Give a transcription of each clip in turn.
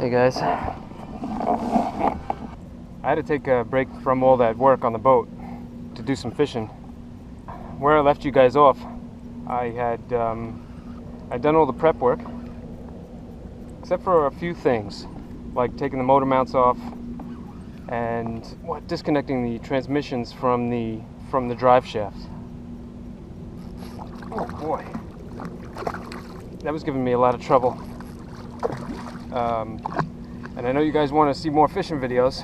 Hey guys. I had to take a break from all that work on the boat to do some fishing. Where I left you guys off, I'd done all the prep work, except for a few things, like taking the motor mounts off and disconnecting the transmissions from the drive shaft. Oh boy, that was giving me a lot of trouble. And I know you guys want to see more fishing videos,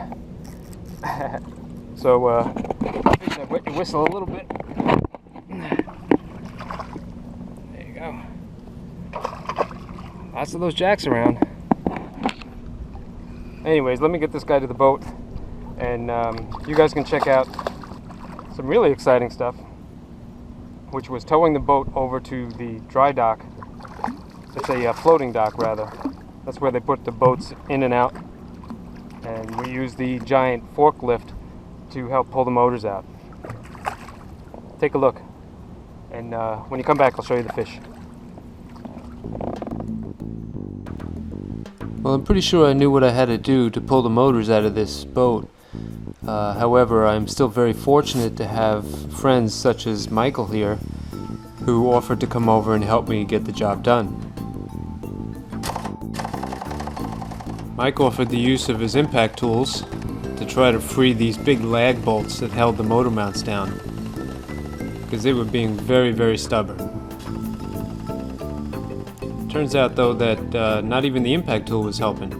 so I wet your whistle a little bit. There you go. Lots of those jacks around. Anyways, let me get this guy to the boat, and you guys can check out some really exciting stuff, which was towing the boat over to the dry dock. It's a floating dock, rather. That's where they put the boats in and out, and we use the giant forklift to help pull the motors out. Take a look, and when you come back, I'll show you the fish. Well, I'm pretty sure I knew what I had to do to pull the motors out of this boat. However, I'm still very fortunate to have friends such as Michael here, who offered to come over and help me get the job done. Mike offered the use of his impact tools to try to free these big lag bolts that held the motor mounts down, because they were being very, very stubborn. Turns out though that not even the impact tool was helping.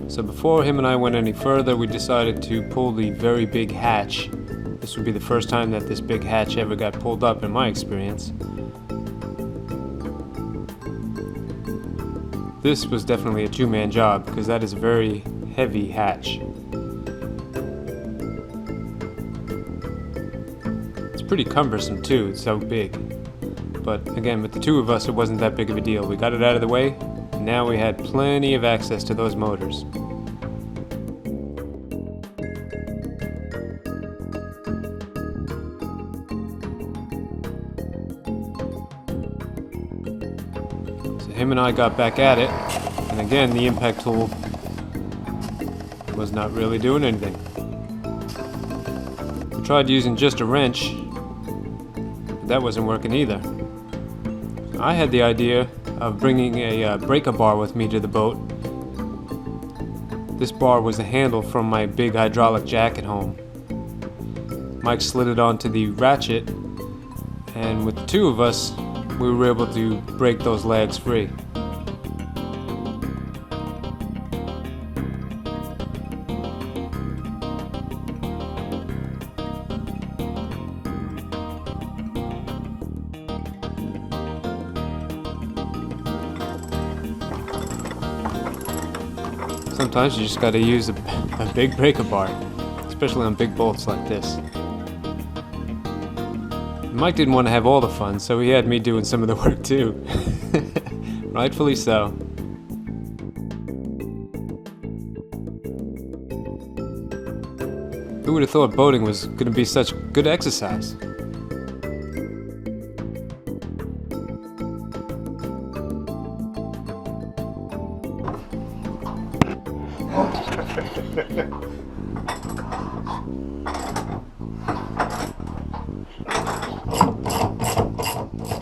So before him and I went any further, we decided to pull the very big hatch. This would be the first time that this big hatch ever got pulled up in my experience. This was definitely a two-man job, because that is a very heavy hatch. It's pretty cumbersome too, it's so big. But again, with the two of us, it wasn't that big of a deal. We got it out of the way, and now we had plenty of access to those motors. So him and I got back at it, and again, the impact tool was not really doing anything. We tried using just a wrench, but that wasn't working either. I had the idea of bringing a breaker bar with me to the boat. This bar was the handle from my big hydraulic jack at home. Mike slid it onto the ratchet, and with the two of us, we were able to break those lags free. Sometimes you just gotta use a big breaker bar, especially on big bolts like this. Mike didn't want to have all the fun, so he had me doing some of the work too. Rightfully so. Who would have thought boating was gonna be such good exercise?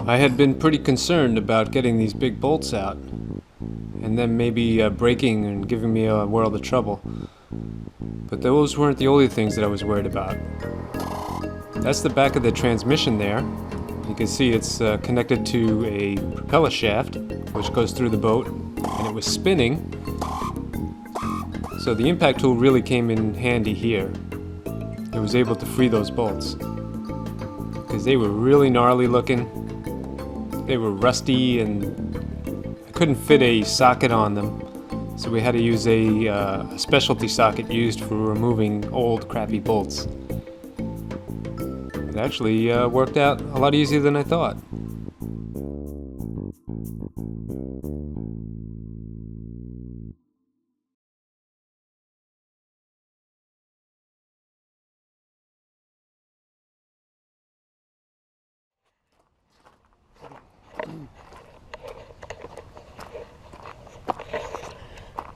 I had been pretty concerned about getting these big bolts out, and then maybe breaking and giving me a world of trouble. But those weren't the only things that I was worried about. That's the back of the transmission there. You can see it's connected to a propeller shaft, which goes through the boat, and it was spinning. So the impact tool really came in handy here. It was able to free those bolts, because they were really gnarly looking. They were rusty, and I couldn't fit a socket on them, so we had to use a specialty socket used for removing old crappy bolts. It actually worked out a lot easier than I thought.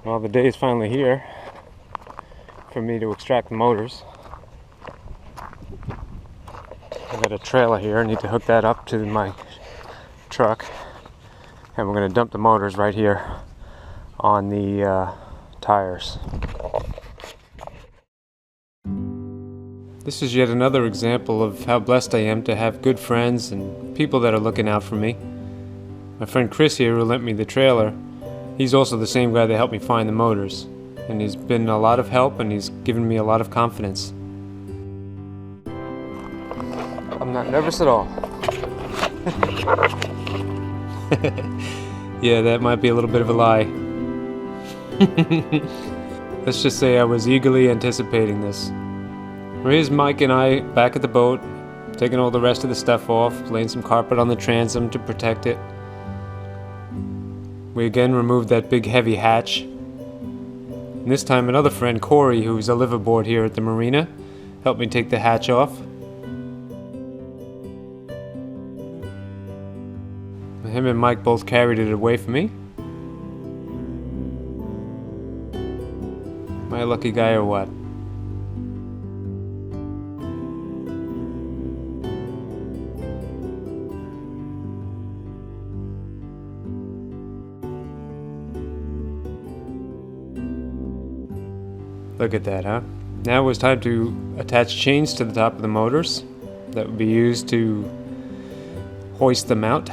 Well, the day is finally here for me to extract the motors. I've got a trailer here. I need to hook that up to my truck. And we're going to dump the motors right here on the tires. This is yet another example of how blessed I am to have good friends and people that are looking out for me. My friend Chris here, who lent me the trailer, he's also the same guy that helped me find the motors. And he's been a lot of help, and he's given me a lot of confidence. I'm not nervous at all. Yeah, that might be a little bit of a lie. Let's just say I was eagerly anticipating this. Here's Mike and I back at the boat, taking all the rest of the stuff off, laying some carpet on the transom to protect it. We again removed that big heavy hatch. And this time another friend, Corey, who's a liveaboard here at the marina, helped me take the hatch off. Him and Mike both carried it away from me. Am I a lucky guy or what? Look at that, huh? Now it was time to attach chains to the top of the motors that would be used to hoist them out.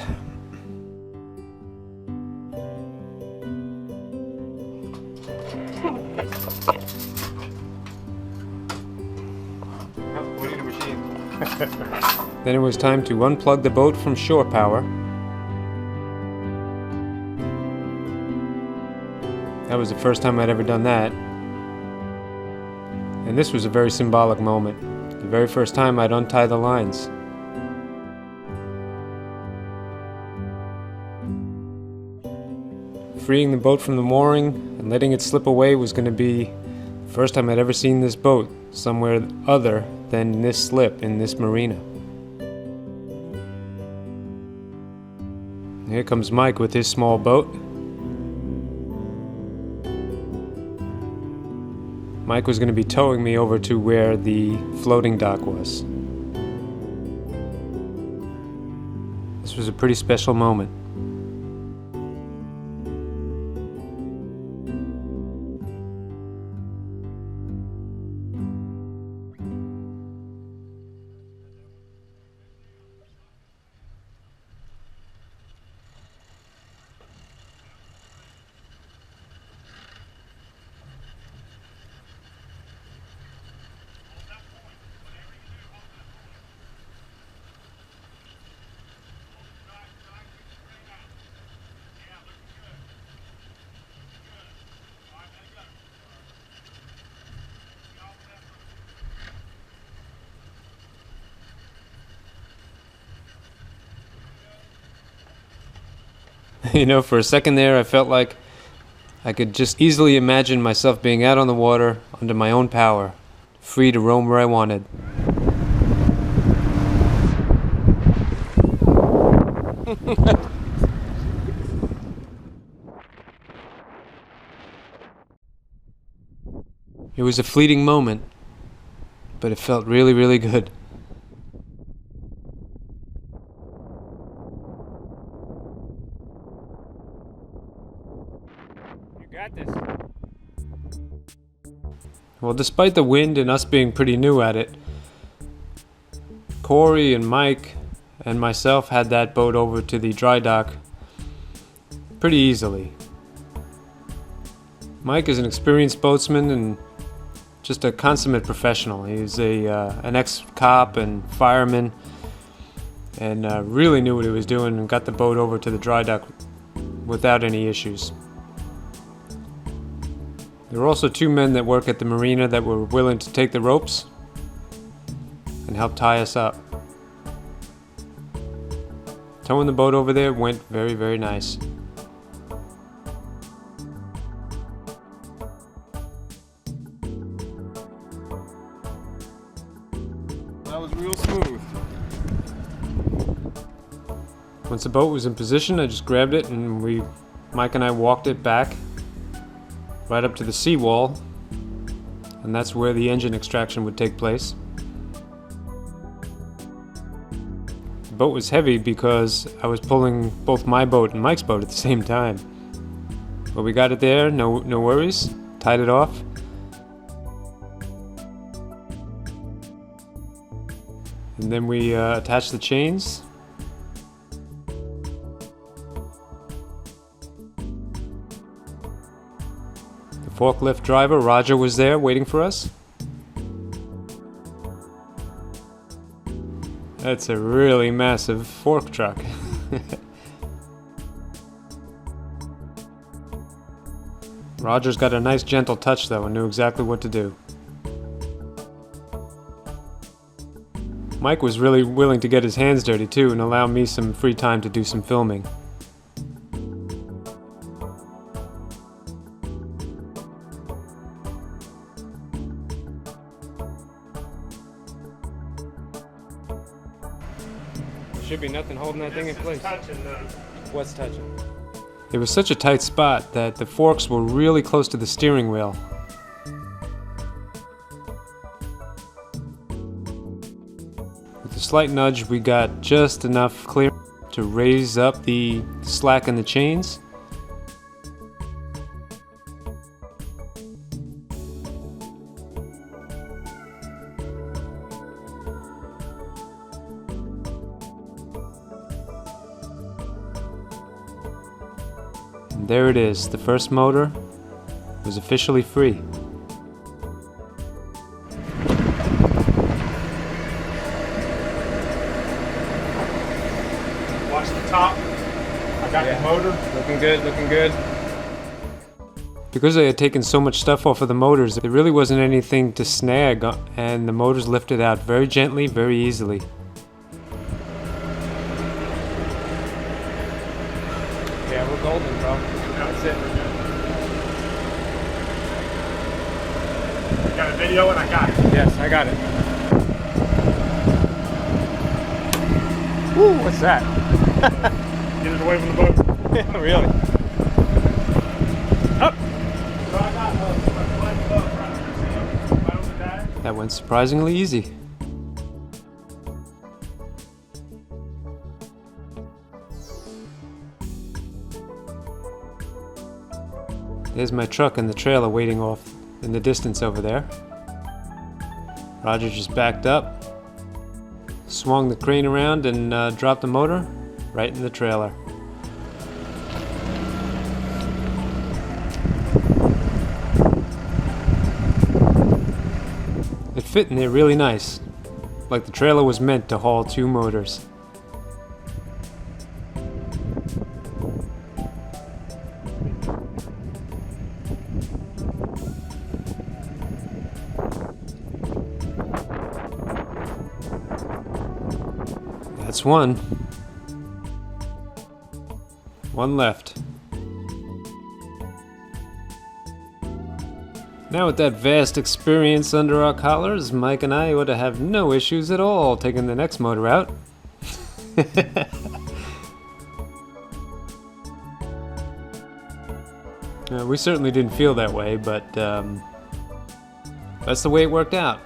Then it was time to unplug the boat from shore power. That was the first time I'd ever done that. And this was a very symbolic moment. The very first time I'd untie the lines. Freeing the boat from the mooring and letting it slip away was going to be the first time I'd ever seen this boat somewhere other than this slip in this marina. Here comes Mike with his small boat. Mike was going to be towing me over to where the floating dock was. This was a pretty special moment. You know, for a second there, I felt like I could just easily imagine myself being out on the water under my own power, free to roam where I wanted. It was a fleeting moment, but it felt really, really good. Got this. Well, despite the wind and us being pretty new at it, Corey and Mike and myself had that boat over to the dry dock pretty easily. Mike is an experienced boatsman and just a consummate professional. He's an ex-cop and fireman, and really knew what he was doing and got the boat over to the dry dock without any issues. There were also two men that work at the marina that were willing to take the ropes and help tie us up. Towing the boat over there went very, very nice. That was real smooth. Once the boat was in position, I just grabbed it and Mike and I walked it back right up to the seawall, and that's where the engine extraction would take place. The boat was heavy because I was pulling both my boat and Mike's boat at the same time. But we got it there, no worries, tied it off. And then we attached the chains. The forklift driver, Roger, was there waiting for us. That's a really massive fork truck. Roger's got a nice gentle touch though and knew exactly what to do. Mike was really willing to get his hands dirty too and allow me some free time to do some filming. Should be nothing holding that thing in place. What's touching? It was such a tight spot that the forks were really close to the steering wheel. With a slight nudge, we got just enough clear to raise up the slack in the chains. And there it is, the first motor was officially free. Watch the top. I got the motor. Looking good, looking good. Because I had taken so much stuff off of the motors, there really wasn't anything to snag, and the motors lifted out very gently, very easily. Yeah, we're golden, bro. That's it. You got a video and I got it. Yes, I got it. Woo, what's that? Get it away from the boat. Really? Up! That went surprisingly easy. There's my truck and the trailer waiting off in the distance over there. Roger just backed up, swung the crane around and dropped the motor right in the trailer. It fit in there really nice, like the trailer was meant to haul two motors. That's one. One left. Now with that vast experience under our collars, Mike and I ought to have no issues at all taking the next motor out. We certainly didn't feel that way, but that's the way it worked out.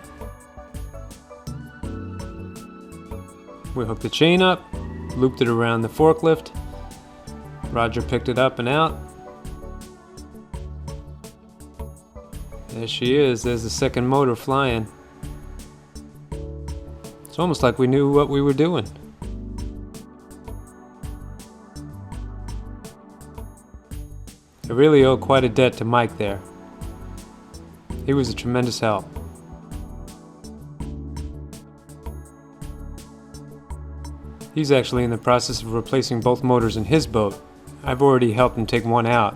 We hooked the chain up, looped it around the forklift. Roger picked it up and out. There she is, there's the second motor flying. It's almost like we knew what we were doing. I really owe quite a debt to Mike there. He was a tremendous help. He's actually in the process of replacing both motors in his boat. I've already helped him take one out.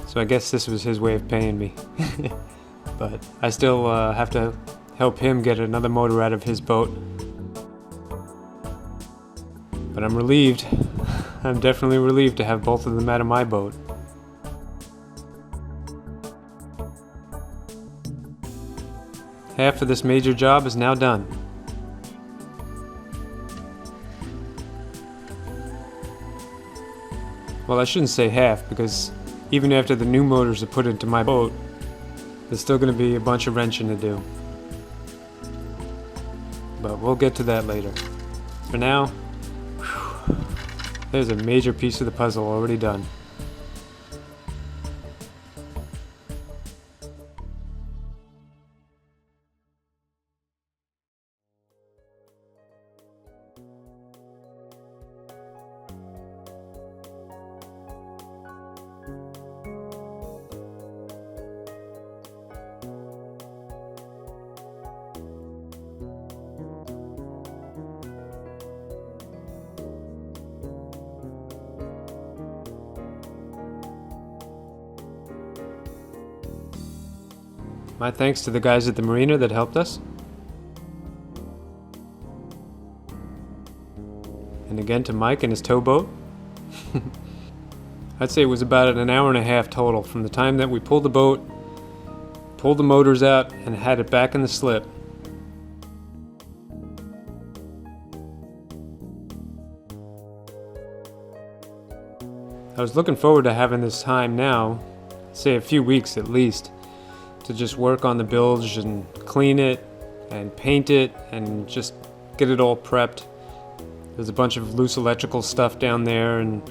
So I guess this was his way of paying me. But I still have to help him get another motor out of his boat. But I'm relieved. I'm definitely relieved to have both of them out of my boat. Half of this major job is now done. Well, I shouldn't say half because even after the new motors are put into my boat, there's still going to be a bunch of wrenching to do. But we'll get to that later. For now, there's a major piece of the puzzle already done. My thanks to the guys at the marina that helped us. And again to Mike and his towboat. I'd say it was about an hour and a half total from the time that we pulled the boat, pulled the motors out, and had it back in the slip. I was looking forward to having this time now, say a few weeks at least, to just work on the bilge and clean it and paint it and just get it all prepped. There's a bunch of loose electrical stuff down there and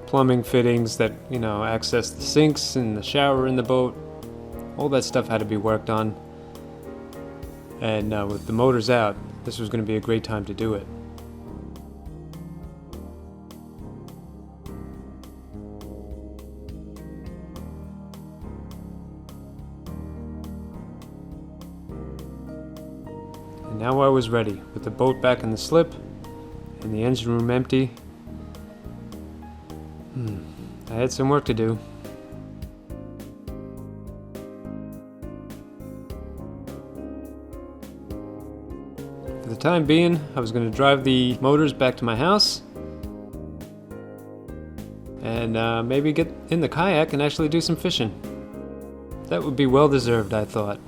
plumbing fittings that, access the sinks and the shower in the boat. All that stuff had to be worked on. And with the motors out, this was going to be a great time to do it. And now I was ready, with the boat back in the slip and the engine room empty. I had some work to do. For the time being, I was going to drive the motors back to my house and maybe get in the kayak and actually do some fishing. That would be well deserved, I thought.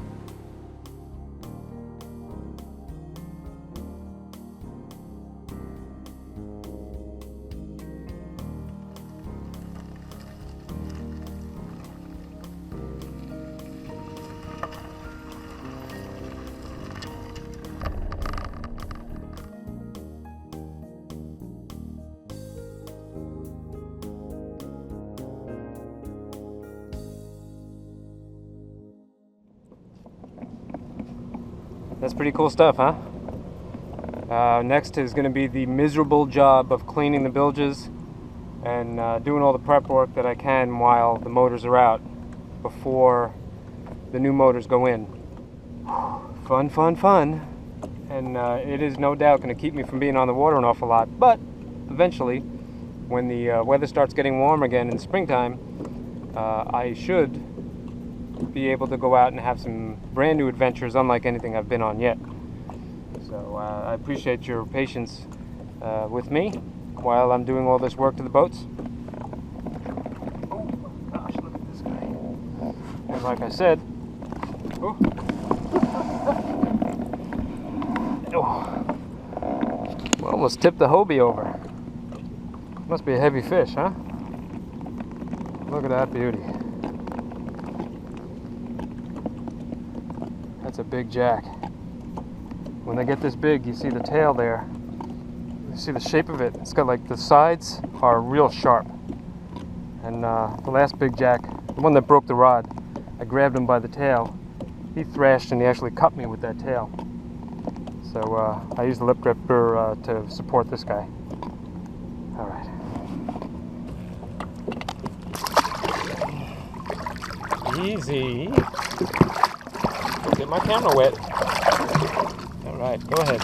That's pretty cool stuff, huh? Next is going to be the miserable job of cleaning the bilges and doing all the prep work that I can while the motors are out before the new motors go in. Fun, fun, fun. And it is no doubt going to keep me from being on the water an awful lot. But eventually, when the weather starts getting warm again in the springtime, I should be able to go out and have some brand new adventures unlike anything I've been on yet. So I appreciate your patience with me while I'm doing all this work to the boats. Oh my gosh, look at this guy. And like I said, we almost tipped the Hobie over. Must be a heavy fish, huh? Look at that beauty. That's a big jack. When they get this big, you see the tail there. You see the shape of it. It's got like the sides are real sharp. And the last big jack, the one that broke the rod, I grabbed him by the tail. He thrashed and he actually cut me with that tail. So I used the lip gripper to support this guy. All right. Easy. Get my camera wet. All right, go ahead.